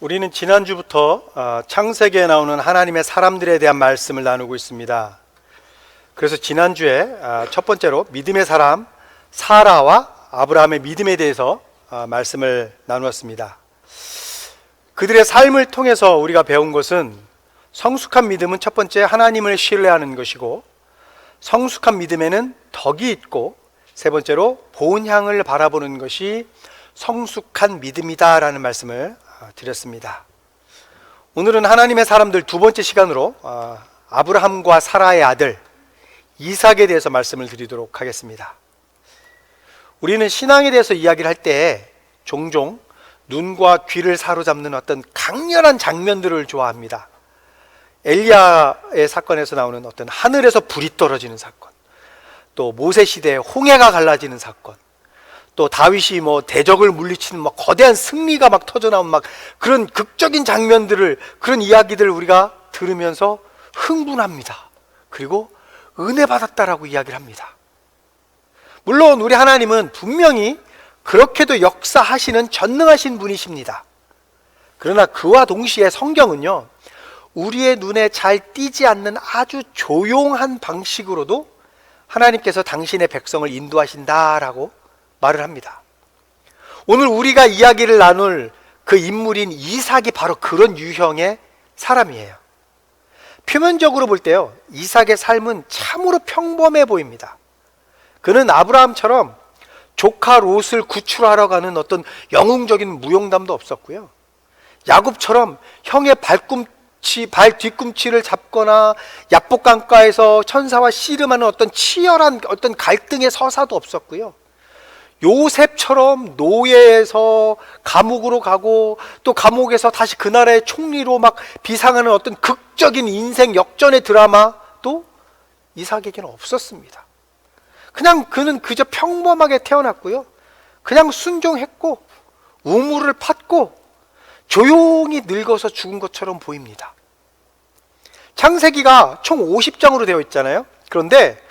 우리는 지난주부터 창세기에 나오는 하나님의 사람들에 대한 말씀을 나누고 있습니다. 그래서 지난주에 첫 번째로 믿음의 사람 사라와 아브라함의 믿음에 대해서 말씀을 나누었습니다. 그들의 삶을 통해서 우리가 배운 것은 성숙한 믿음은 첫 번째 하나님을 신뢰하는 것이고, 성숙한 믿음에는 덕이 있고, 세 번째로 본향을 바라보는 것이 성숙한 믿음이다라는 말씀을 드렸습니다. 오늘은 하나님의 사람들 두 번째 시간으로 아브라함과 사라의 아들 이삭에 대해서 말씀을 드리도록 하겠습니다. 우리는 신앙에 대해서 이야기를 할 때 종종 눈과 귀를 사로잡는 어떤 강렬한 장면들을 좋아합니다. 엘리야의 사건에서 나오는 어떤 하늘에서 불이 떨어지는 사건, 또 모세 시대에 홍해가 갈라지는 사건, 또 다윗이 대적을 물리치는 거대한 승리가 터져나온 그런 극적인 장면들을, 그런 이야기들을 우리가 들으면서 흥분합니다. 그리고 은혜 받았다라고 이야기를 합니다. 물론 우리 하나님은 분명히 그렇게도 역사하시는 전능하신 분이십니다. 그러나 그와 동시에 성경은요, 우리의 눈에 잘 띄지 않는 아주 조용한 방식으로도 하나님께서 당신의 백성을 인도하신다라고 말을 합니다. 오늘 우리가 이야기를 나눌 그 인물인 이삭이 바로 그런 유형의 사람이에요. 표면적으로 볼 때요, 이삭의 삶은 참으로 평범해 보입니다. 그는 아브라함처럼 조카 롯을 구출하러 가는 어떤 영웅적인 무용담도 없었고요, 야곱처럼 형의 발 뒤꿈치를 잡거나 야복강가에서 천사와 씨름하는 어떤 치열한 어떤 갈등의 서사도 없었고요, 요셉처럼 노예에서 감옥으로 가고 또 감옥에서 다시 그 나라의 총리로 비상하는 어떤 극적인 인생 역전의 드라마도 이삭에게는 없었습니다. 그는 그저 평범하게 태어났고요, 그냥 순종했고 우물을 팠고 조용히 늙어서 죽은 것처럼 보입니다. 창세기가 총 50장으로 되어 있잖아요. 그런데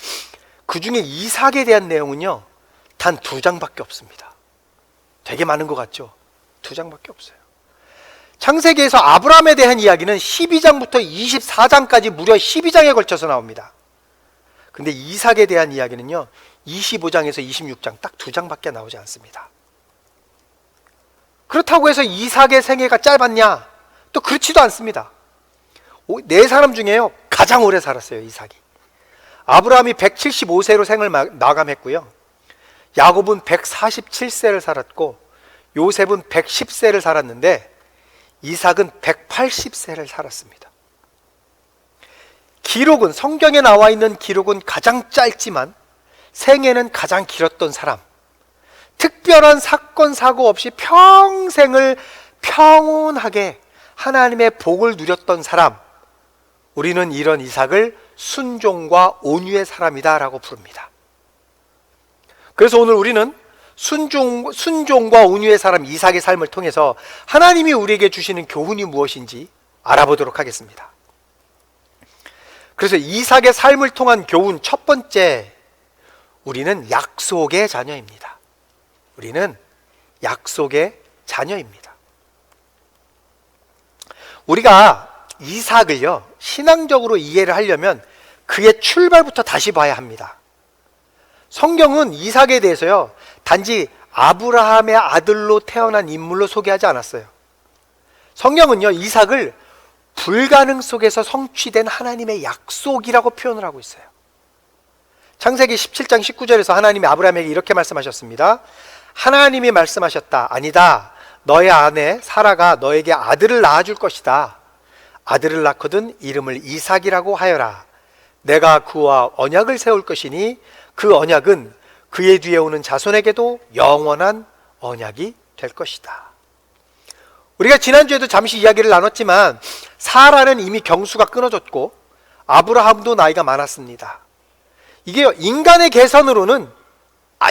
그 중에 이삭에 대한 내용은요, 단 2장밖에 없습니다. 되게 많은 것 같죠? 2장밖에 없어요. 창세기에서 아브라함에 대한 이야기는 12장부터 24장까지 무려 12장에 걸쳐서 나옵니다. 근데 이삭에 대한 이야기는요, 25장에서 26장 딱 2장밖에 나오지 않습니다. 그렇다고 해서 이삭의 생애가 짧았냐? 또 그렇지도 않습니다. 4사람 중에요, 가장 오래 살았어요, 이삭이. 아브라함이 175세로 생을 마감했고요, 야곱은 147세를 살았고 요셉은 110세를 살았는데 이삭은 180세를 살았습니다. 기록은, 성경에 나와 있는 기록은 가장 짧지만 생애는 가장 길었던 사람, 특별한 사건 사고 없이 평생을 평온하게 하나님의 복을 누렸던 사람, 우리는 이런 이삭을 순종과 온유의 사람이다 라고 부릅니다. 그래서 오늘 우리는 순종과 온유의 사람 이삭의 삶을 통해서 하나님이 우리에게 주시는 교훈이 무엇인지 알아보도록 하겠습니다. 그래서 이삭의 삶을 통한 교훈 첫 번째, 우리는 약속의 자녀입니다. 우리는 약속의 자녀입니다. 우리가 이삭을요, 신앙적으로 이해를 하려면 그의 출발부터 다시 봐야 합니다. 성경은 이삭에 대해서요, 단지 아브라함의 아들로 태어난 인물로 소개하지 않았어요. 성경은요, 이삭을 불가능 속에서 성취된 하나님의 약속이라고 표현을 하고 있어요. 창세기 17장 19절에서 하나님이 아브라함에게 이렇게 말씀하셨습니다. 하나님이 말씀하셨다. 아니다, 너의 아내 사라가 너에게 아들을 낳아줄 것이다. 아들을 낳거든 이름을 이삭이라고 하여라. 내가 그와 언약을 세울 것이니 그 언약은 그의 뒤에 오는 자손에게도 영원한 언약이 될 것이다. 우리가 지난주에도 잠시 이야기를 나눴지만 사라는 이미 경수가 끊어졌고 아브라함도 나이가 많았습니다. 이게 인간의 계산으로는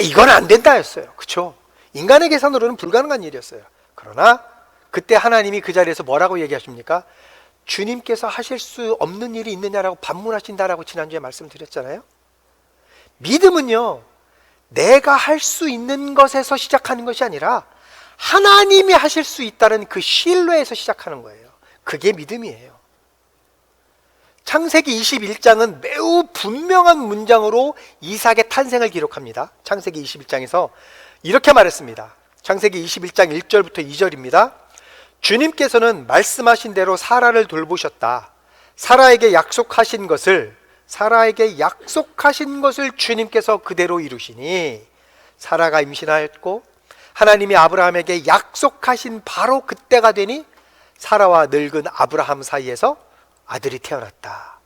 이건 안 된다였어요. 그렇죠? 인간의 계산으로는 불가능한 일이었어요. 그러나 그때 하나님이 그 자리에서 뭐라고 얘기하십니까? 주님께서 하실 수 없는 일이 있느냐라고 반문하신다라고 지난주에 말씀드렸잖아요. 믿음은요, 내가 할 수 있는 것에서 시작하는 것이 아니라 하나님이 하실 수 있다는 그 신뢰에서 시작하는 거예요. 그게 믿음이에요. 창세기 21장은 매우 분명한 문장으로 이삭의 탄생을 기록합니다. 창세기 21장에서 이렇게 말했습니다. 창세기 21장 1절부터 2절입니다. 주님께서는 말씀하신 대로 사라를 돌보셨다. 사라에게 약속하신 것을 주님께서 그대로 이루시니 사라가 임신하였고 하나님이 아브라함에게 약속하신 바로 그때가 되니 사라와 늙은 아브라함 사이에서 아들이 태어났다.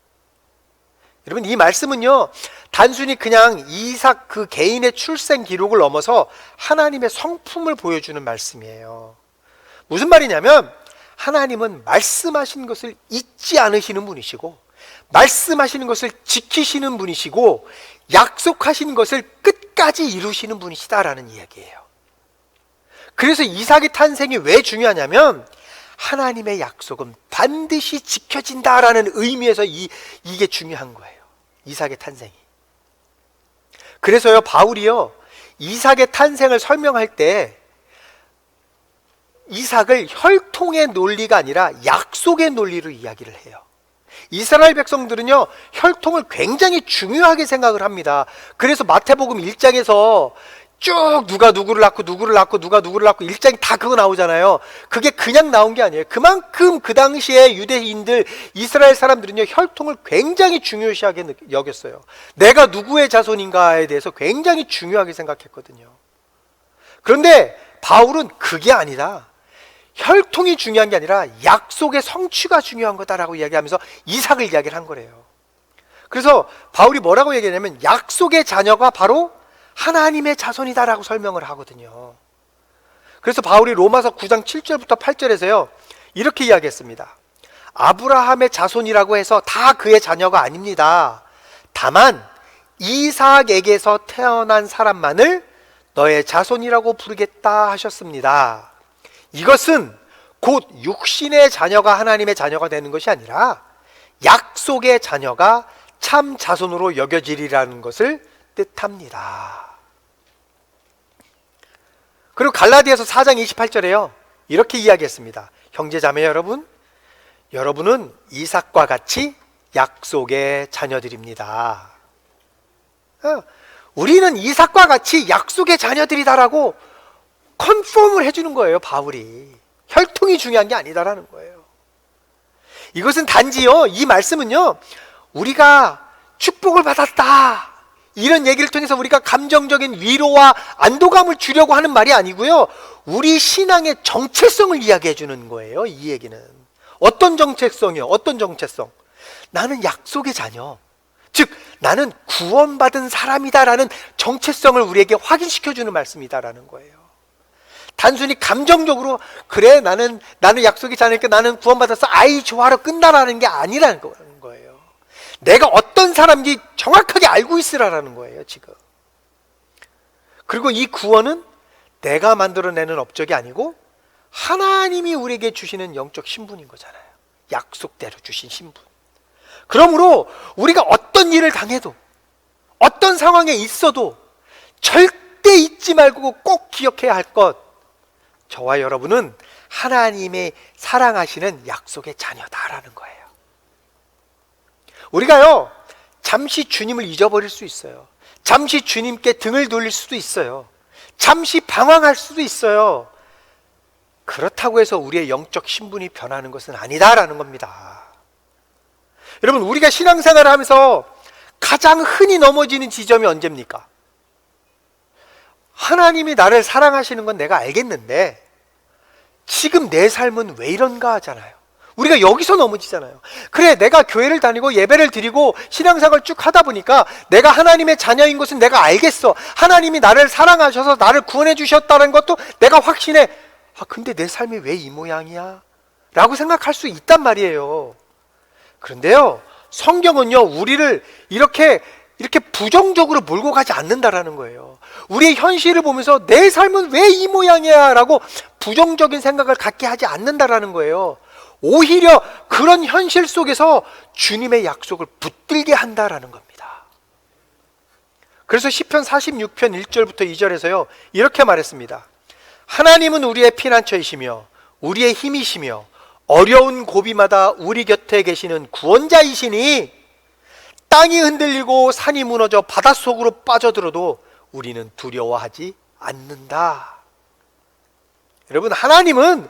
여러분, 이 말씀은요, 단순히 그냥 이삭 그 개인의 출생 기록을 넘어서 하나님의 성품을 보여주는 말씀이에요. 무슨 말이냐면 하나님은 말씀하신 것을 잊지 않으시는 분이시고 말씀하시는 것을 지키시는 분이시고 약속하신 것을 끝까지 이루시는 분이시다라는 이야기예요. 그래서 이삭의 탄생이 왜 중요하냐면 하나님의 약속은 반드시 지켜진다라는 의미에서 이게 중요한 거예요. 이삭의 탄생이. 그래서요, 바울이요, 이삭의 탄생을 설명할 때 이삭을 혈통의 논리가 아니라 약속의 논리로 이야기를 해요. 이스라엘 백성들은요, 혈통을 굉장히 중요하게 생각을 합니다. 그래서 마태복음 1장에서 쭉 누가 누구를 낳고 누구를 낳고 누가 누구를 낳고 1장이 다 그거 나오잖아요. 그게 그냥 나온 게 아니에요. 그만큼 그 당시에 유대인들, 이스라엘 사람들은요, 혈통을 굉장히 중요시하게 여겼어요. 내가 누구의 자손인가에 대해서 굉장히 중요하게 생각했거든요. 그런데 바울은 그게 아니다. 혈통이 중요한 게 아니라 약속의 성취가 중요한 거다라고 이야기하면서 이삭을 이야기를 한 거래요. 그래서 바울이 뭐라고 얘기하냐면 약속의 자녀가 바로 하나님의 자손이다라고 설명을 하거든요. 그래서 바울이 로마서 9장 7절부터 8절에서요 이렇게 이야기했습니다. 아브라함의 자손이라고 해서 다 그의 자녀가 아닙니다. 다만 이삭에게서 태어난 사람만을 너의 자손이라고 부르겠다 하셨습니다. 이것은 곧 육신의 자녀가 하나님의 자녀가 되는 것이 아니라 약속의 자녀가 참 자손으로 여겨지리라는 것을 뜻합니다. 그리고 갈라디아서 4장 28절에요 이렇게 이야기했습니다. 형제자매 여러분, 여러분은 이삭과 같이 약속의 자녀들입니다. 우리는 이삭과 같이 약속의 자녀들이다라고 컨펌을 해주는 거예요. 바울이 혈통이 중요한 게 아니다라는 거예요. 이것은 단지요, 이 말씀은요, 우리가 축복을 받았다 이런 얘기를 통해서 우리가 감정적인 위로와 안도감을 주려고 하는 말이 아니고요, 우리 신앙의 정체성을 이야기해 주는 거예요. 이 얘기는 어떤 정체성이요? 어떤 정체성? 나는 약속의 자녀, 즉 나는 구원받은 사람이다라는 정체성을 우리에게 확인시켜 주는 말씀이다라는 거예요. 단순히 감정적으로 그래 나는 약속이 자녀니까 나는 구원받았어 아이 좋아로 끝나라는 게 아니라는 거예요. 내가 어떤 사람인지 정확하게 알고 있으라는 거예요 지금. 그리고 이 구원은 내가 만들어내는 업적이 아니고 하나님이 우리에게 주시는 영적 신분인 거잖아요. 약속대로 주신 신분. 그러므로 우리가 어떤 일을 당해도 어떤 상황에 있어도 절대 잊지 말고 꼭 기억해야 할 것, 저와 여러분은 하나님의 사랑하시는 약속의 자녀다라는 거예요. 우리가요, 잠시 주님을 잊어버릴 수 있어요. 잠시 주님께 등을 돌릴 수도 있어요. 잠시 방황할 수도 있어요. 그렇다고 해서 우리의 영적 신분이 변하는 것은 아니다라는 겁니다. 여러분, 우리가 신앙생활을 하면서 가장 흔히 넘어지는 지점이 언제입니까? 하나님이 나를 사랑하시는 건 내가 알겠는데 지금 내 삶은 왜 이런가 하잖아요. 우리가 여기서 넘어지잖아요. 그래, 내가 교회를 다니고 예배를 드리고 신앙생활을 쭉 하다 보니까 내가 하나님의 자녀인 것은 내가 알겠어. 하나님이 나를 사랑하셔서 나를 구원해 주셨다는 것도 내가 확신해. 근데 내 삶이 왜 이 모양이야? 라고 생각할 수 있단 말이에요. 그런데요, 성경은요, 우리를 이렇게 부정적으로 몰고 가지 않는다라는 거예요. 우리의 현실을 보면서 내 삶은 왜 이 모양이야 라고 부정적인 생각을 갖게 하지 않는다라는 거예요. 오히려 그런 현실 속에서 주님의 약속을 붙들게 한다라는 겁니다. 그래서 시편 46편 1절부터 2절에서요 이렇게 말했습니다. 하나님은 우리의 피난처이시며 우리의 힘이시며 어려운 고비마다 우리 곁에 계시는 구원자이시니 땅이 흔들리고 산이 무너져 바닷속으로 빠져들어도 우리는 두려워하지 않는다. 여러분, 하나님은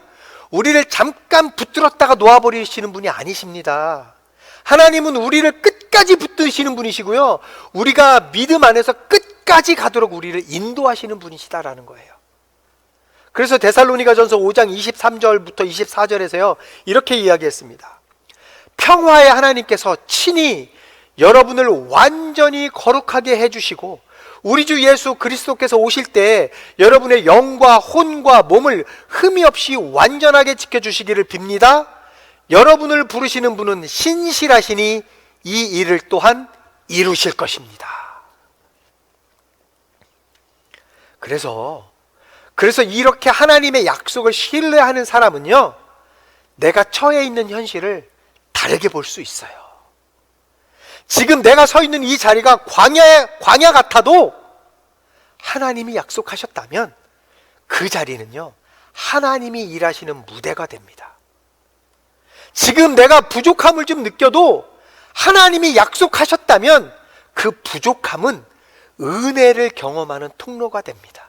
우리를 잠깐 붙들었다가 놓아버리시는 분이 아니십니다. 하나님은 우리를 끝까지 붙드시는 분이시고요, 우리가 믿음 안에서 끝까지 가도록 우리를 인도하시는 분이시다라는 거예요. 그래서 데살로니가전서 5장 23절부터 24절에서요 이렇게 이야기했습니다. 평화의 하나님께서 친히 여러분을 완전히 거룩하게 해주시고 우리 주 예수 그리스도께서 오실 때 여러분의 영과 혼과 몸을 흠이 없이 완전하게 지켜주시기를 빕니다. 여러분을 부르시는 분은 신실하시니 이 일을 또한 이루실 것입니다. 그래서 이렇게 하나님의 약속을 신뢰하는 사람은요, 내가 처해 있는 현실을 다르게 볼 수 있어요. 지금 내가 서 있는 이 자리가 광야 같아도 하나님이 약속하셨다면 그 자리는요, 하나님이 일하시는 무대가 됩니다. 지금 내가 부족함을 좀 느껴도 하나님이 약속하셨다면 그 부족함은 은혜를 경험하는 통로가 됩니다.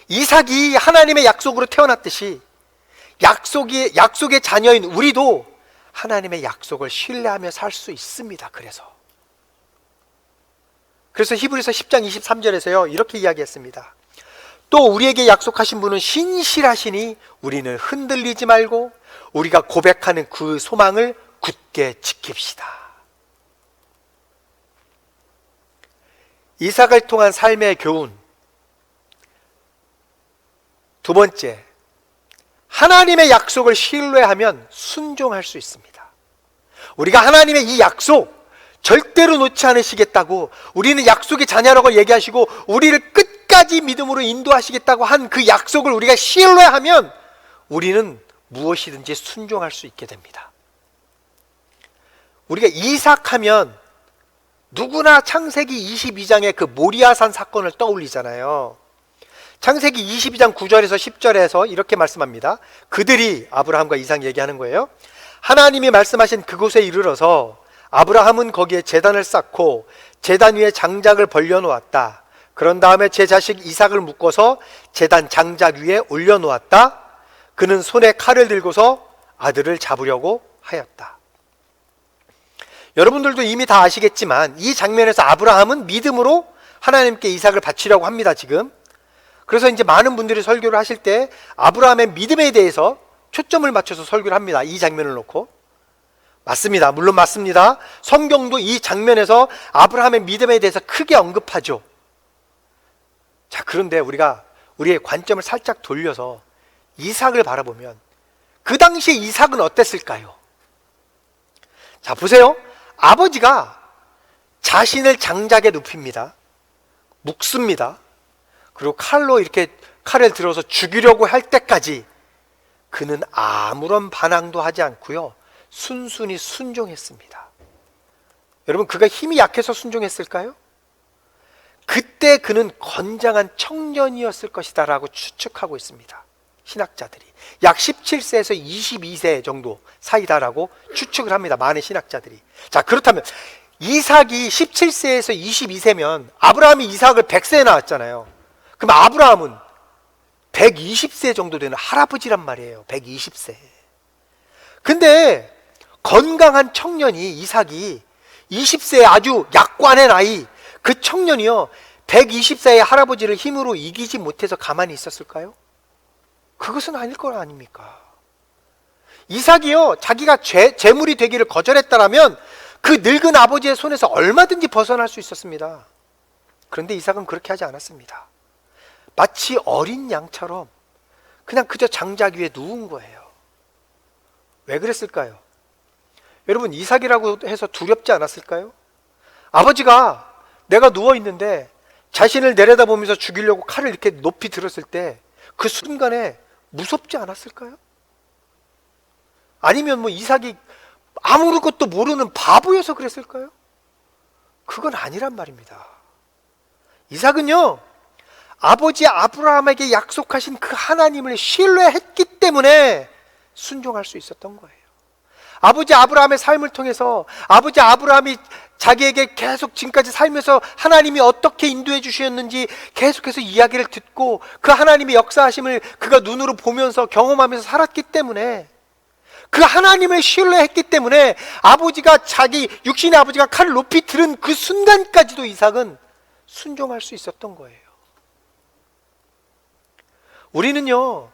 이삭이 하나님의 약속으로 태어났듯이 약속의 자녀인 우리도 하나님의 약속을 신뢰하며 살 수 있습니다. 그래서 히브리서 10장 23절에서요 이렇게 이야기했습니다. 또 우리에게 약속하신 분은 신실하시니 우리는 흔들리지 말고 우리가 고백하는 그 소망을 굳게 지킵시다. 이삭을 통한 삶의 교훈, 두 번째, 하나님의 약속을 신뢰하면 순종할 수 있습니다. 우리가 하나님의 이 약속 절대로 놓지 않으시겠다고, 우리는 약속의 자녀라고 얘기하시고 우리를 끝까지 믿음으로 인도하시겠다고 한 그 약속을 우리가 신뢰하면 우리는 무엇이든지 순종할 수 있게 됩니다. 우리가 이삭하면 누구나 창세기 22장의 그 모리아산 사건을 떠올리잖아요. 창세기 22장 9절에서 10절에서 이렇게 말씀합니다. 그들이, 아브라함과 이삭 얘기하는 거예요. 하나님이 말씀하신 그곳에 이르러서 아브라함은 거기에 제단을 쌓고 제단 위에 장작을 벌려놓았다. 그런 다음에 제 자식 이삭을 묶어서 제단 장작 위에 올려놓았다. 그는 손에 칼을 들고서 아들을 잡으려고 하였다. 여러분들도 이미 다 아시겠지만 이 장면에서 아브라함은 믿음으로 하나님께 이삭을 바치려고 합니다. 지금 그래서 이제 많은 분들이 설교를 하실 때 아브라함의 믿음에 대해서 초점을 맞춰서 설교를 합니다. 이 장면을 놓고. 맞습니다. 물론 맞습니다. 성경도 이 장면에서 아브라함의 믿음에 대해서 크게 언급하죠. 자, 그런데 우리의 관점을 살짝 돌려서 이삭을 바라보면 그 당시에 이삭은 어땠을까요? 자, 보세요. 아버지가 자신을 장작에 눕힙니다. 묶습니다. 그리고 칼로 이렇게 칼을 들어서 죽이려고 할 때까지 그는 아무런 반항도 하지 않고요, 순순히 순종했습니다. 여러분, 그가 힘이 약해서 순종했을까요? 그때 그는 건장한 청년이었을 것이다 라고 추측하고 있습니다. 신학자들이 약 17세에서 22세 정도 사이다라고 추측을 합니다. 많은 신학자들이. 자, 그렇다면 이삭이 17세에서 22세면 아브라함이 이삭을 100세에 낳았잖아요. 그럼 아브라함은 120세 정도 되는 할아버지란 말이에요. 120세. 근데 건강한 청년이, 이삭이 20세의 아주 약관의 나이, 그 청년이요 120세의 할아버지를 힘으로 이기지 못해서 가만히 있었을까요? 그것은 아닐 거 아닙니까? 이삭이요 자기가 재물이 되기를 거절했다라면 그 늙은 아버지의 손에서 얼마든지 벗어날 수 있었습니다. 그런데 이삭은 그렇게 하지 않았습니다. 마치 어린 양처럼 그냥 그저 장작 위에 누운 거예요. 왜 그랬을까요? 여러분, 이삭이라고 해서 두렵지 않았을까요? 아버지가 내가 누워있는데 자신을 내려다보면서 죽이려고 칼을 이렇게 높이 들었을 때 그 순간에 무섭지 않았을까요? 아니면 이삭이 아무것도 모르는 바보여서 그랬을까요? 그건 아니란 말입니다. 이삭은요 아버지 아브라함에게 약속하신 그 하나님을 신뢰했기 때문에 순종할 수 있었던 거예요. 아버지 아브라함의 삶을 통해서 아버지 아브라함이 자기에게 계속 지금까지 살면서 하나님이 어떻게 인도해 주셨는지 계속해서 이야기를 듣고 그 하나님의 역사하심을 그가 눈으로 보면서 경험하면서 살았기 때문에, 그 하나님을 신뢰했기 때문에 아버지가, 자기 육신의 아버지가 칼을 높이 들은 그 순간까지도 이삭은 순종할 수 있었던 거예요. 우리는요,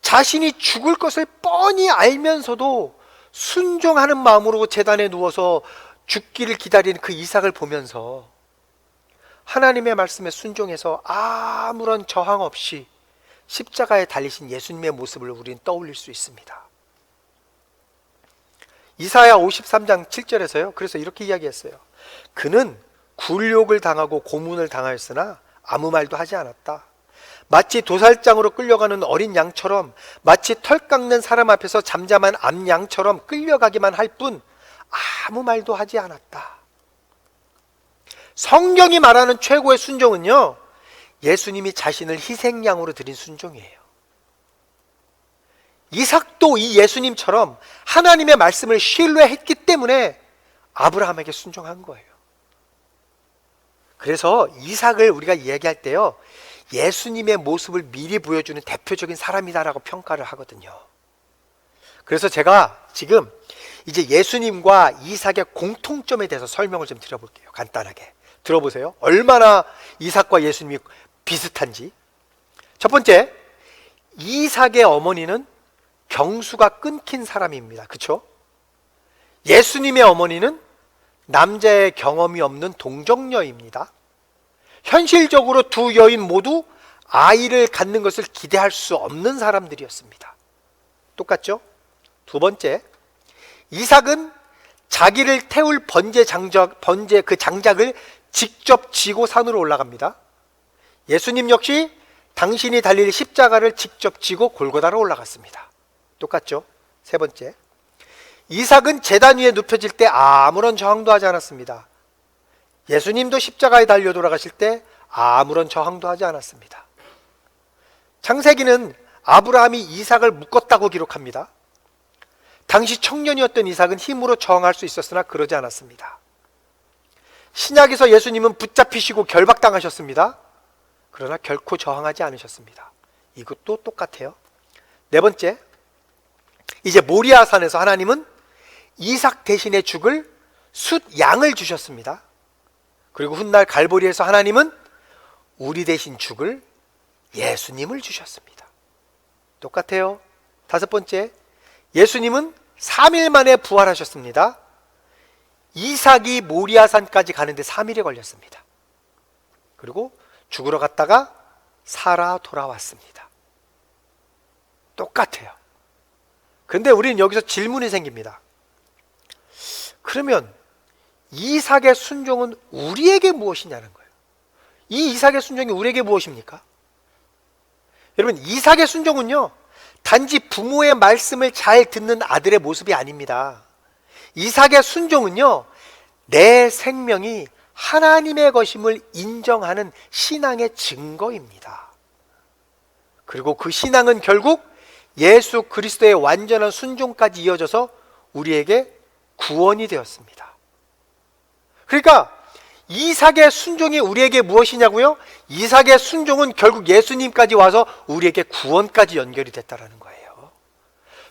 자신이 죽을 것을 뻔히 알면서도 순종하는 마음으로 제단에 누워서 죽기를 기다리는 그 이삭을 보면서 하나님의 말씀에 순종해서 아무런 저항 없이 십자가에 달리신 예수님의 모습을 우리는 떠올릴 수 있습니다. 이사야 53장 7절에서요, 그래서 이렇게 이야기했어요. 그는 굴욕을 당하고 고문을 당하였으나 아무 말도 하지 않았다. 마치 도살장으로 끌려가는 어린 양처럼, 마치 털 깎는 사람 앞에서 잠잠한 암양처럼 끌려가기만 할 뿐 아무 말도 하지 않았다. 성경이 말하는 최고의 순종은요, 예수님이 자신을 희생양으로 드린 순종이에요. 이삭도 이 예수님처럼 하나님의 말씀을 신뢰했기 때문에 아브라함에게 순종한 거예요. 그래서 이삭을 우리가 이야기할 때요, 예수님의 모습을 미리 보여주는 대표적인 사람이다라고 평가를 하거든요. 그래서 제가 지금 이제 예수님과 이삭의 공통점에 대해서 설명을 좀 드려볼게요. 간단하게 들어보세요. 얼마나 이삭과 예수님이 비슷한지. 첫 번째, 이삭의 어머니는 경수가 끊긴 사람입니다. 그렇죠? 예수님의 어머니는 남자의 경험이 없는 동정녀입니다. 현실적으로 두 여인 모두 아이를 갖는 것을 기대할 수 없는 사람들이었습니다. 똑같죠? 두 번째, 이삭은 자기를 태울 번제 그 장작을 직접 지고 산으로 올라갑니다. 예수님 역시 당신이 달릴 십자가를 직접 지고 골고다로 올라갔습니다. 똑같죠? 세 번째, 이삭은 제단 위에 눕혀질 때 아무런 저항도 하지 않았습니다. 예수님도 십자가에 달려 돌아가실 때 아무런 저항도 하지 않았습니다. 창세기는 아브라함이 이삭을 묶었다고 기록합니다. 당시 청년이었던 이삭은 힘으로 저항할 수 있었으나 그러지 않았습니다. 신약에서 예수님은 붙잡히시고 결박당하셨습니다. 그러나 결코 저항하지 않으셨습니다. 이것도 똑같아요. 네 번째, 이제 모리아산에서 하나님은 이삭 대신에 죽을 숫 양을 주셨습니다. 그리고 훗날 갈보리에서 하나님은 우리 대신 죽을 예수님을 주셨습니다. 똑같아요. 다섯 번째, 예수님은 3일 만에 부활하셨습니다. 이삭이 모리아산까지 가는데 3일이 걸렸습니다. 그리고 죽으러 갔다가 살아 돌아왔습니다. 똑같아요. 그런데 우리는 여기서 질문이 생깁니다. 그러면 이삭의 순종은 우리에게 무엇이냐는 거예요. 이 이삭의 순종이 우리에게 무엇입니까? 여러분, 이삭의 순종은요, 단지 부모의 말씀을 잘 듣는 아들의 모습이 아닙니다. 이삭의 순종은요, 내 생명이 하나님의 것임을 인정하는 신앙의 증거입니다. 그리고 그 신앙은 결국 예수 그리스도의 완전한 순종까지 이어져서 우리에게 구원이 되었습니다. 그러니까 이삭의 순종이 우리에게 무엇이냐고요? 이삭의 순종은 결국 예수님까지 와서 우리에게 구원까지 연결이 됐다라는 거예요.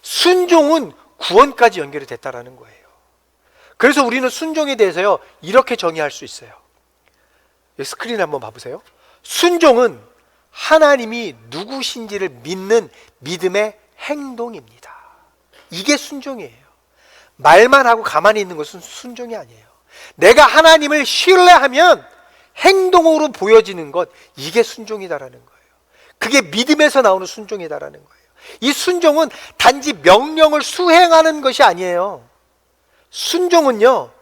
순종은 구원까지 연결이 됐다라는 거예요. 그래서 우리는 순종에 대해서요, 이렇게 정의할 수 있어요. 스크린 한번 봐보세요. 순종은 하나님이 누구신지를 믿는 믿음의 행동입니다. 이게 순종이에요. 말만 하고 가만히 있는 것은 순종이 아니에요. 내가 하나님을 신뢰하면 행동으로 보여지는 것, 이게 순종이다라는 거예요. 그게 믿음에서 나오는 순종이다라는 거예요. 이 순종은 단지 명령을 수행하는 것이 아니에요. 순종은요,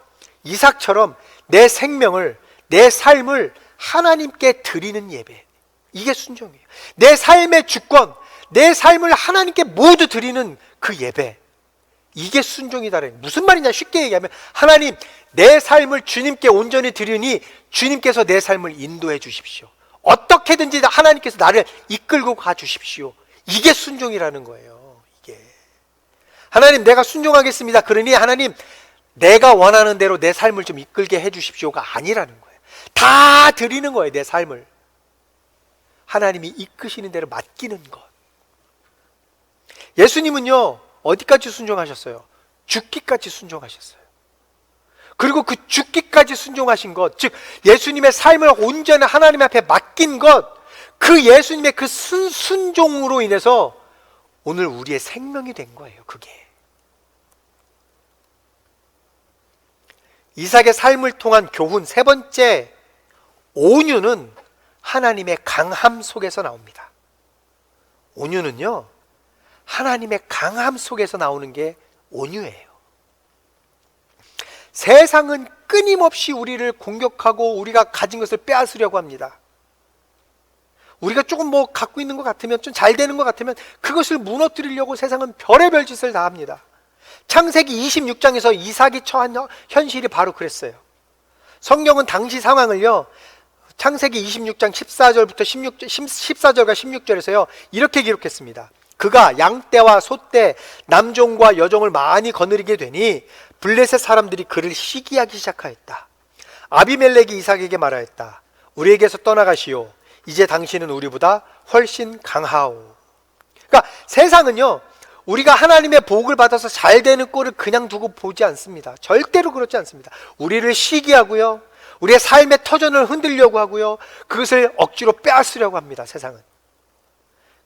이삭처럼 내 생명을, 내 삶을 하나님께 드리는 예배, 이게 순종이에요. 내 삶의 주권, 내 삶을 하나님께 모두 드리는 그 예배, 이게 순종이다라는 거예요. 무슨 말이냐, 쉽게 얘기하면 하나님, 내 삶을 주님께 온전히 드리니 주님께서 내 삶을 인도해 주십시오. 어떻게든지 하나님께서 나를 이끌고 가주십시오. 이게 순종이라는 거예요. 이게 하나님, 내가 순종하겠습니다. 그러니 하나님, 내가 원하는 대로 내 삶을 좀 이끌게 해주십시오가 아니라는 거예요. 다 드리는 거예요. 내 삶을 하나님이 이끄시는 대로 맡기는 것. 예수님은요, 어디까지 순종하셨어요? 죽기까지 순종하셨어요. 그리고 그 죽기까지 순종하신 것, 즉 예수님의 삶을 온전히 하나님 앞에 맡긴 것, 그 예수님의 그 순종으로 인해서 오늘 우리의 생명이 된 거예요. 그게 이삭의 삶을 통한 교훈 세 번째, 온유는 하나님의 강함 속에서 나옵니다. 온유는요, 하나님의 강함 속에서 나오는 게 온유예요. 세상은 끊임없이 우리를 공격하고 우리가 가진 것을 빼앗으려고 합니다. 우리가 조금 뭐 갖고 있는 것 같으면, 좀 잘 되는 것 같으면 그것을 무너뜨리려고 세상은 별의별 짓을 다 합니다. 창세기 26장에서 이삭이 처한 현실이 바로 그랬어요. 성경은 당시 상황을요, 창세기 26장 14절부터 14절과 16절에서요 이렇게 기록했습니다. 그가 양떼와 소떼, 남종과 여종을 많이 거느리게 되니 블레셋 사람들이 그를 시기하기 시작하였다. 아비멜렉이 이삭에게 말하였다. 우리에게서 떠나가시오. 이제 당신은 우리보다 훨씬 강하오. 그러니까 세상은요, 우리가 하나님의 복을 받아서 잘 되는 꼴을 그냥 두고 보지 않습니다. 절대로 그렇지 않습니다. 우리를 시기하고요, 우리의 삶의 터전을 흔들려고 하고요, 그것을 억지로 빼앗으려고 합니다. 세상은.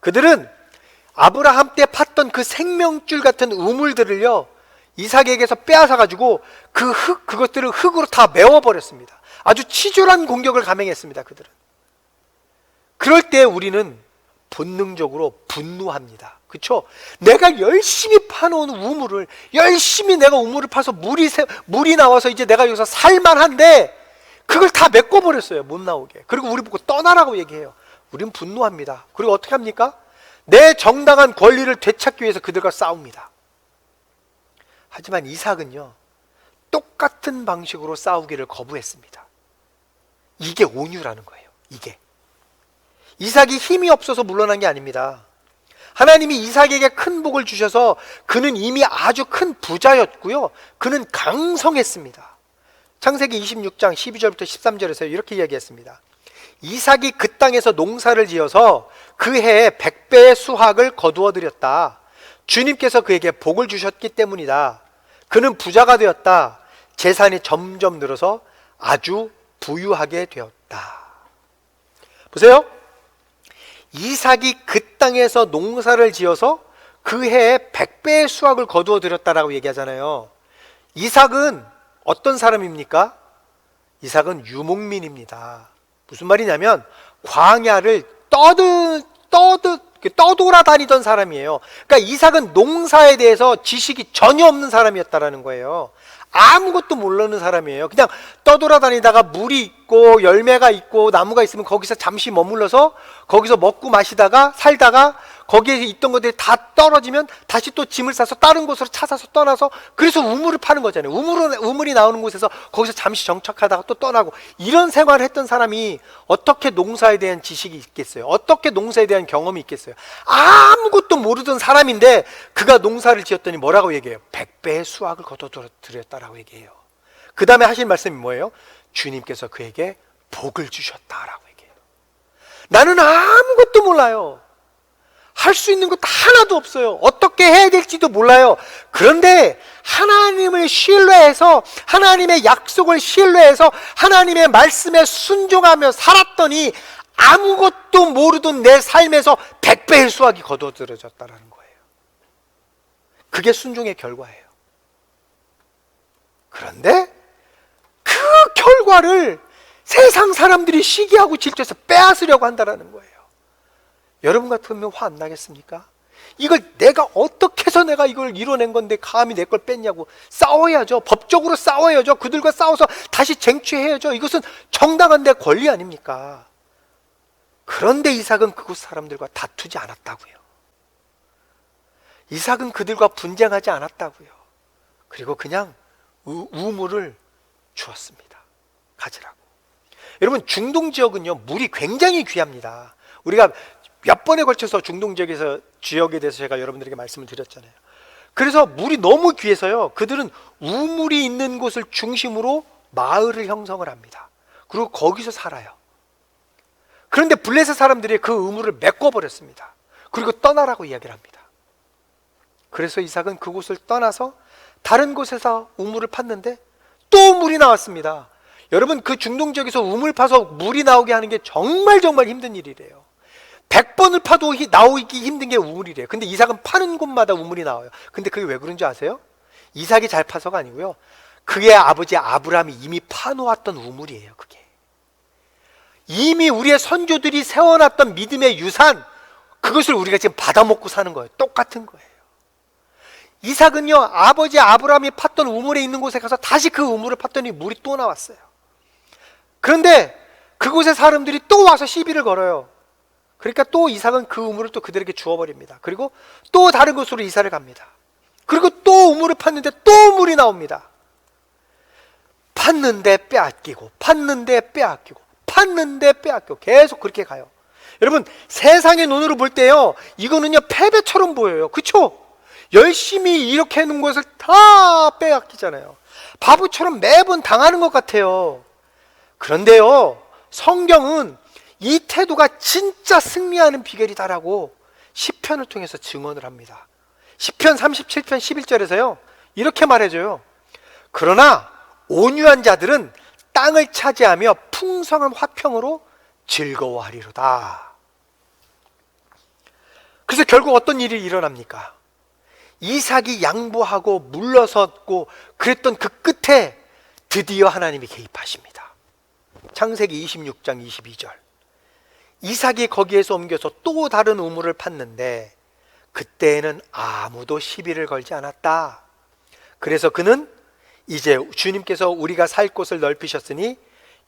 그들은 아브라함 때 팠던 그 생명줄 같은 우물들을요, 이삭에게서 빼앗아가지고 그것들을 흙으로 다 메워버렸습니다. 아주 치졸한 공격을 감행했습니다. 그들은. 그럴 때 우리는 본능적으로 분노합니다. 그렇죠? 내가 열심히 파놓은 우물을, 열심히 내가 우물을 파서 물이 나와서 이제 내가 여기서 살만한데 그걸 다 메꿔버렸어요. 못 나오게. 그리고 우리 보고 떠나라고 얘기해요. 우리는 분노합니다. 그리고 어떻게 합니까? 내 정당한 권리를 되찾기 위해서 그들과 싸웁니다. 하지만 이삭은요, 똑같은 방식으로 싸우기를 거부했습니다. 이게 온유라는 거예요. 이게 이삭이 힘이 없어서 물러난 게 아닙니다. 하나님이 이삭에게 큰 복을 주셔서 그는 이미 아주 큰 부자였고요, 그는 강성했습니다. 창세기 26장 12절부터 13절에서 이렇게 이야기했습니다. 이삭이 그 땅에서 농사를 지어서 그 해에 100배의 수확을 거두어 드렸다. 주님께서 그에게 복을 주셨기 때문이다. 그는 부자가 되었다. 재산이 점점 늘어서 아주 부유하게 되었다. 보세요. 이삭이 그 땅에서 농사를 지어서 그 해에 100배의 수확을 거두어 드렸다라고 얘기하잖아요. 이삭은 어떤 사람입니까? 이삭은 유목민입니다. 무슨 말이냐면 광야를 떠돌아다니던 사람이에요. 그러니까 이삭은 농사에 대해서 지식이 전혀 없는 사람이었다라는 거예요. 아무것도 모르는 사람이에요. 그냥 떠돌아다니다가 물이 있고 열매가 있고 나무가 있으면 거기서 잠시 머물러서 거기서 먹고 마시다가 살다가 거기에 있던 것들이 다 떨어지면 다시 또 짐을 싸서 다른 곳으로 찾아서 떠나서, 그래서 우물을 파는 거잖아요. 우물이 나오는 곳에서 거기서 잠시 정착하다가 또 떠나고, 이런 생활을 했던 사람이 어떻게 농사에 대한 지식이 있겠어요? 어떻게 농사에 대한 경험이 있겠어요? 아무것도 모르던 사람인데 그가 농사를 지었더니 뭐라고 얘기해요? 100배의 수확을 거둬들였다라고 얘기해요. 그 다음에 하신 말씀이 뭐예요? 주님께서 그에게 복을 주셨다라고 얘기해요. 나는 아무것도 몰라요. 할 수 있는 것도 하나도 없어요. 어떻게 해야 될지도 몰라요. 그런데 하나님을 신뢰해서, 하나님의 약속을 신뢰해서 하나님의 말씀에 순종하며 살았더니 아무것도 모르던 내 삶에서 100배의 수확이 거둬들여졌다는 거예요. 그게 순종의 결과예요. 그런데 그 결과를 세상 사람들이 시기하고 질투해서 빼앗으려고 한다는 거예요. 여러분 같으면 화 안 나겠습니까? 이걸 내가 어떻게 해서 내가 이걸 이뤄낸 건데 감히 내 걸 뺐냐고 싸워야죠. 법적으로 싸워야죠. 그들과 싸워서 다시 쟁취해야죠. 이것은 정당한 내 권리 아닙니까? 그런데 이삭은 그곳 사람들과 다투지 않았다고요. 이삭은 그들과 분쟁하지 않았다고요. 그리고 그냥 우물을 주었습니다. 가지라고. 여러분, 중동 지역은요, 물이 굉장히 귀합니다. 우리가 몇 번에 걸쳐서 중동 지역에 대해서 제가 여러분들에게 말씀을 드렸잖아요. 그래서 물이 너무 귀해서요, 그들은 우물이 있는 곳을 중심으로 마을을 형성을 합니다. 그리고 거기서 살아요. 그런데 블레셋 사람들이 그 우물을 메꿔버렸습니다. 그리고 떠나라고 이야기를 합니다. 그래서 이삭은 그곳을 떠나서 다른 곳에서 우물을 팠는데 또 물이 나왔습니다. 여러분, 그 중동 지역에서 우물 파서 물이 나오게 하는 게 정말 힘든 일이래요. 100번을 파도 나오기 힘든 게 우물이래요. 근데 이삭은 파는 곳마다 우물이 나와요. 근데 그게 왜 그런지 아세요? 이삭이 잘 파서가 아니고요, 그의 아버지 아브라함이 이미 파놓았던 우물이에요. 그게 이미 우리의 선조들이 세워놨던 믿음의 유산, 그것을 우리가 지금 받아먹고 사는 거예요. 똑같은 거예요. 이삭은요, 아버지 아브라함이 팠던 우물에 있는 곳에 가서 다시 그 우물을 팠더니 물이 또 나왔어요. 그런데 그곳의 사람들이 또 와서 시비를 걸어요. 그러니까 또 이삭은 그 우물을 또 그들에게 주워버립니다. 그리고 또 다른 곳으로 이사를 갑니다. 그리고 또 우물을 팠는데 또 물이 나옵니다. 팠는데 빼앗기고, 팠는데 빼앗기고, 팠는데 빼앗기고, 계속 그렇게 가요. 여러분, 세상의 눈으로 볼 때요, 이거는요 패배처럼 보여요. 그쵸? 열심히 이렇게 해놓은 것을 다 빼앗기잖아요. 바보처럼 매번 당하는 것 같아요. 그런데요, 성경은 이 태도가 진짜 승리하는 비결이다라고 시편을 통해서 증언을 합니다. 시편 37편 11절에서요 이렇게 말해줘요. 그러나 온유한 자들은 땅을 차지하며 풍성한 화평으로 즐거워하리로다. 그래서 결국 어떤 일이 일어납니까? 이삭이 양보하고 물러섰고 그랬던 그 끝에 드디어 하나님이 개입하십니다. 창세기 26장 22절. 이삭이 거기에서 옮겨서 또 다른 우물을 팠는데 그때에는 아무도 시비를 걸지 않았다. 그래서 그는 이제 주님께서 우리가 살 곳을 넓히셨으니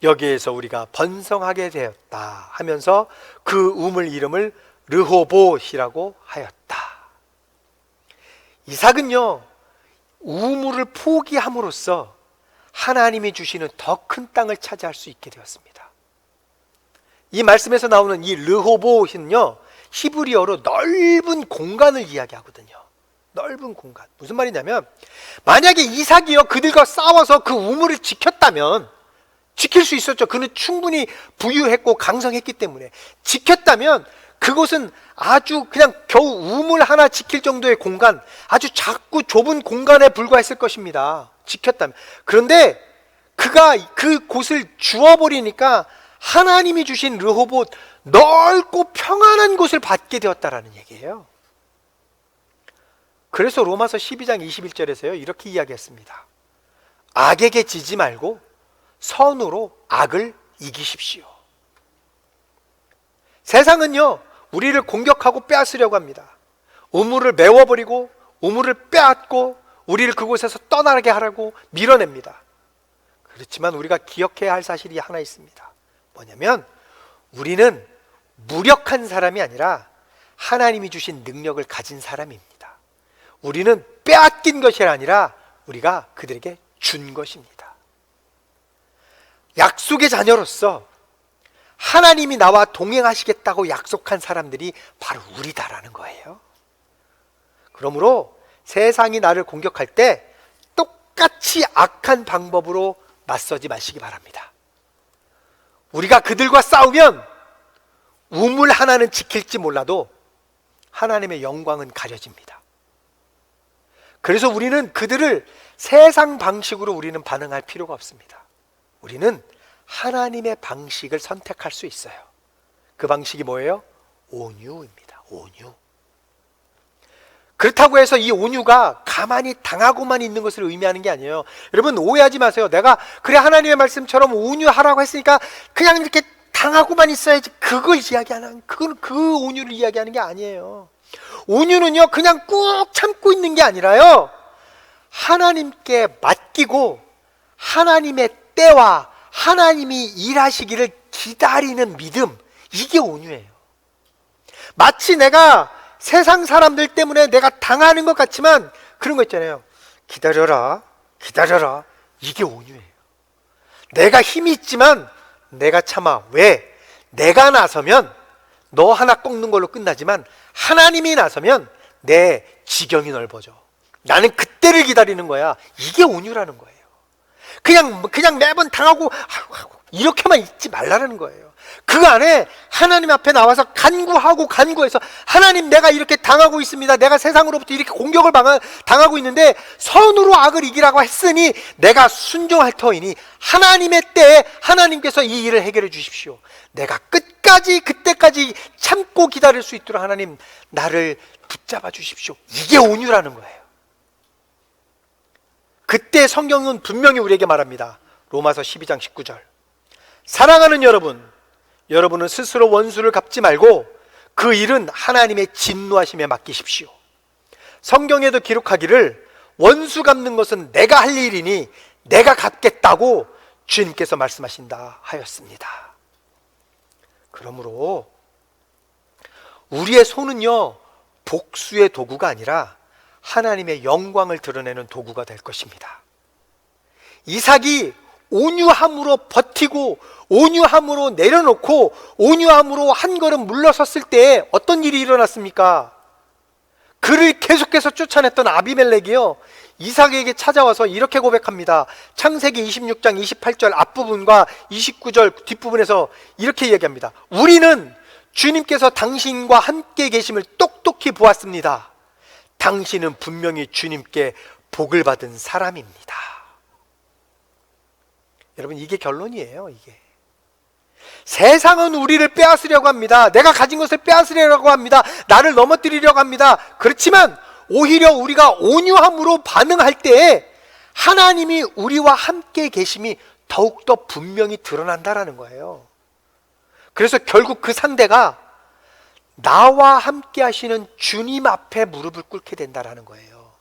여기에서 우리가 번성하게 되었다 하면서 그 우물 이름을 르호봇이라고 하였다. 이삭은요, 우물을 포기함으로써 하나님이 주시는 더 큰 땅을 차지할 수 있게 되었습니다. 이 말씀에서 나오는 이 르호봇은요, 히브리어로 넓은 공간을 이야기하거든요. 넓은 공간. 무슨 말이냐면, 만약에 이삭이요 그들과 싸워서 그 우물을 지켰다면, 지킬 수 있었죠. 그는 충분히 부유했고 강성했기 때문에 지켰다면 그곳은 아주 그냥 겨우 우물 하나 지킬 정도의 공간, 아주 작고 좁은 공간에 불과했을 것입니다. 지켰다면. 그런데 그가 그 곳을 주워버리니까 하나님이 주신 르호봇, 넓고 평안한 곳을 받게 되었다라는 얘기예요. 그래서 로마서 12장 21절에서요 이렇게 이야기했습니다. 악에게 지지 말고 선으로 악을 이기십시오. 세상은요 우리를 공격하고 빼앗으려고 합니다. 우물을 메워버리고 우물을 빼앗고 우리를 그곳에서 떠나게 하라고 밀어냅니다. 그렇지만 우리가 기억해야 할 사실이 하나 있습니다. 뭐냐면 우리는 무력한 사람이 아니라 하나님이 주신 능력을 가진 사람입니다. 우리는 빼앗긴 것이 아니라 우리가 그들에게 준 것입니다. 약속의 자녀로서 하나님이 나와 동행하시겠다고 약속한 사람들이 바로 우리다라는 거예요. 그러므로 세상이 나를 공격할 때 똑같이 악한 방법으로 맞서지 마시기 바랍니다. 우리가 그들과 싸우면 우물 하나는 지킬지 몰라도 하나님의 영광은 가려집니다. 그래서 우리는 그들을 세상 방식으로 우리는 반응할 필요가 없습니다. 우리는 하나님의 방식을 선택할 수 있어요. 그 방식이 뭐예요? 온유입니다. 온유. 그렇다고 해서 이 온유가 가만히 당하고만 있는 것을 의미하는 게 아니에요. 여러분 오해하지 마세요. 내가 그래 하나님의 말씀처럼 온유하라고 했으니까 그냥 이렇게 당하고만 있어야지, 그걸 이야기하는, 그건 그 온유를 이야기하는 게 아니에요. 온유는요 그냥 꾹 참고 있는 게 아니라요, 하나님께 맡기고 하나님의 때와 하나님이 일하시기를 기다리는 믿음, 이게 온유예요. 마치 내가 세상 사람들 때문에 내가 당하는 것 같지만 그런 거 있잖아요. 기다려라, 기다려라. 이게 온유예요. 내가 힘이 있지만 내가 참아. 왜? 내가 나서면 너 하나 꺾는 걸로 끝나지만 하나님이 나서면 내 지경이 넓어져. 나는 그때를 기다리는 거야. 이게 온유라는 거예요. 그냥 매번 당하고 이렇게만 있지 말라는 거예요. 그 안에 하나님 앞에 나와서 간구해서 하나님, 내가 이렇게 당하고 있습니다. 내가 세상으로부터 이렇게 공격을 당하고 있는데 선으로 악을 이기라고 했으니 내가 순종할 터이니 하나님의 때에 하나님께서 이 일을 해결해 주십시오. 내가 그때까지 참고 기다릴 수 있도록 하나님 나를 붙잡아 주십시오. 이게 온유라는 거예요. 그때 성경은 분명히 우리에게 말합니다. 로마서 12장 19절. 사랑하는 여러분은 스스로 원수를 갚지 말고 그 일은 하나님의 진노하심에 맡기십시오. 성경에도 기록하기를 원수 갚는 것은 내가 할 일이니 내가 갚겠다고 주님께서 말씀하신다 하였습니다. 그러므로 우리의 손은요, 복수의 도구가 아니라 하나님의 영광을 드러내는 도구가 될 것입니다. 이삭이 온유함으로 버티고 온유함으로 내려놓고 온유함으로 한 걸음 물러섰을 때 어떤 일이 일어났습니까? 그를 계속해서 쫓아냈던 아비멜렉이요, 이삭에게 찾아와서 이렇게 고백합니다. 창세기 26장 28절 앞부분과 29절 뒷부분에서 이렇게 이야기합니다. 우리는 주님께서 당신과 함께 계심을 똑똑히 보았습니다. 당신은 분명히 주님께 복을 받은 사람입니다. 여러분, 이게 결론이에요. 이게 세상은 우리를 빼앗으려고 합니다. 내가 가진 것을 빼앗으려고 합니다. 나를 넘어뜨리려고 합니다. 그렇지만 오히려 우리가 온유함으로 반응할 때에 하나님이 우리와 함께 계심이 더욱더 분명히 드러난다라는 거예요. 그래서 결국 그 상대가 나와 함께 하시는 주님 앞에 무릎을 꿇게 된다라는 거예요.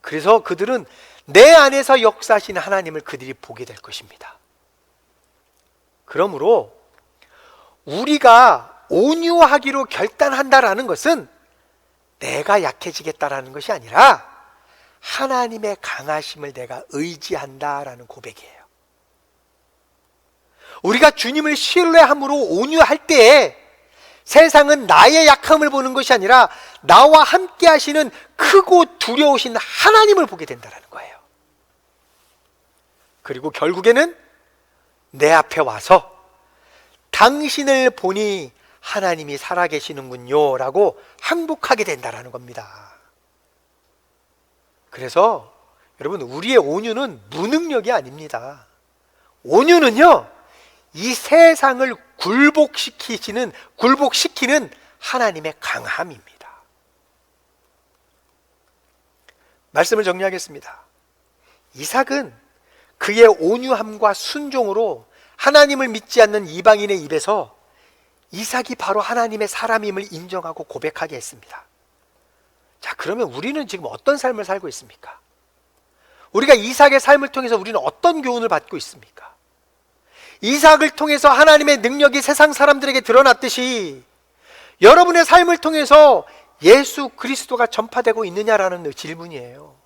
그래서 그들은 내 안에서 역사하시는 하나님을 그들이 보게 될 것입니다. 그러므로 우리가 온유하기로 결단한다라는 것은 내가 약해지겠다라는 것이 아니라 하나님의 강하심을 내가 의지한다라는 고백이에요. 우리가 주님을 신뢰함으로 온유할 때에 세상은 나의 약함을 보는 것이 아니라 나와 함께 하시는 크고 두려우신 하나님을 보게 된다는 거예요. 그리고 결국에는 내 앞에 와서 당신을 보니 하나님이 살아계시는군요 라고 항복하게 된다는 겁니다. 그래서 여러분, 우리의 온유는 무능력이 아닙니다. 온유는요, 이 세상을 굴복시키는 하나님의 강함입니다. 말씀을 정리하겠습니다. 이삭은 그의 온유함과 순종으로 하나님을 믿지 않는 이방인의 입에서 이삭이 바로 하나님의 사람임을 인정하고 고백하게 했습니다. 자, 그러면 우리는 지금 어떤 삶을 살고 있습니까? 우리가 이삭의 삶을 통해서 우리는 어떤 교훈을 받고 있습니까? 이삭을 통해서 하나님의 능력이 세상 사람들에게 드러났듯이 여러분의 삶을 통해서 예수 그리스도가 전파되고 있느냐라는 질문이에요.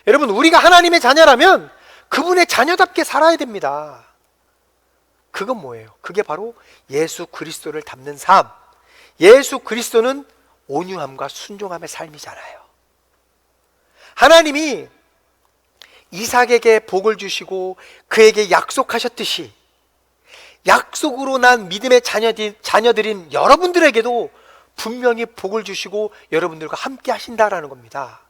여러분, 우리가 하나님의 자녀라면 그분의 자녀답게 살아야 됩니다. 그건 뭐예요? 그게 바로 예수 그리스도를 닮는 삶. 예수 그리스도는 온유함과 순종함의 삶이잖아요. 하나님이 이삭에게 복을 주시고 그에게 약속하셨듯이 약속으로 난 믿음의 자녀들인 여러분들에게도 분명히 복을 주시고 여러분들과 함께 하신다라는 겁니다.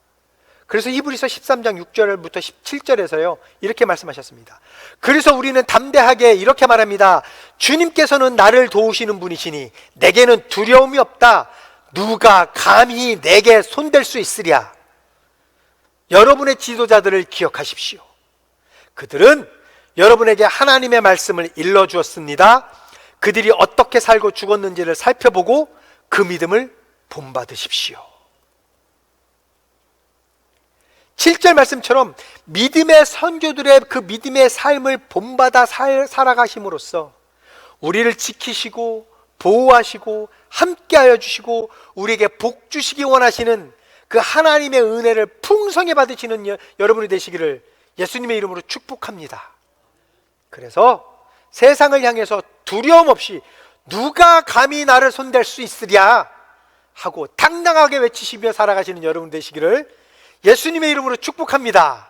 그래서 히브리서 13장 6절부터 17절에서요 이렇게 말씀하셨습니다. 그래서 우리는 담대하게 이렇게 말합니다. 주님께서는 나를 도우시는 분이시니 내게는 두려움이 없다. 누가 감히 내게 손댈 수 있으랴. 여러분의 지도자들을 기억하십시오. 그들은 여러분에게 하나님의 말씀을 일러주었습니다. 그들이 어떻게 살고 죽었는지를 살펴보고 그 믿음을 본받으십시오. 7절 말씀처럼 믿음의 선교들의 그 믿음의 삶을 본받아 살아가심으로써 우리를 지키시고 보호하시고 함께하여 주시고 우리에게 복 주시기 원하시는 그 하나님의 은혜를 풍성히 받으시는 여러분이 되시기를 예수님의 이름으로 축복합니다. 그래서 세상을 향해서 두려움 없이 누가 감히 나를 손댈 수 있으랴 하고 당당하게 외치시며 살아가시는 여러분 되시기를 예수님의 이름으로 축복합니다.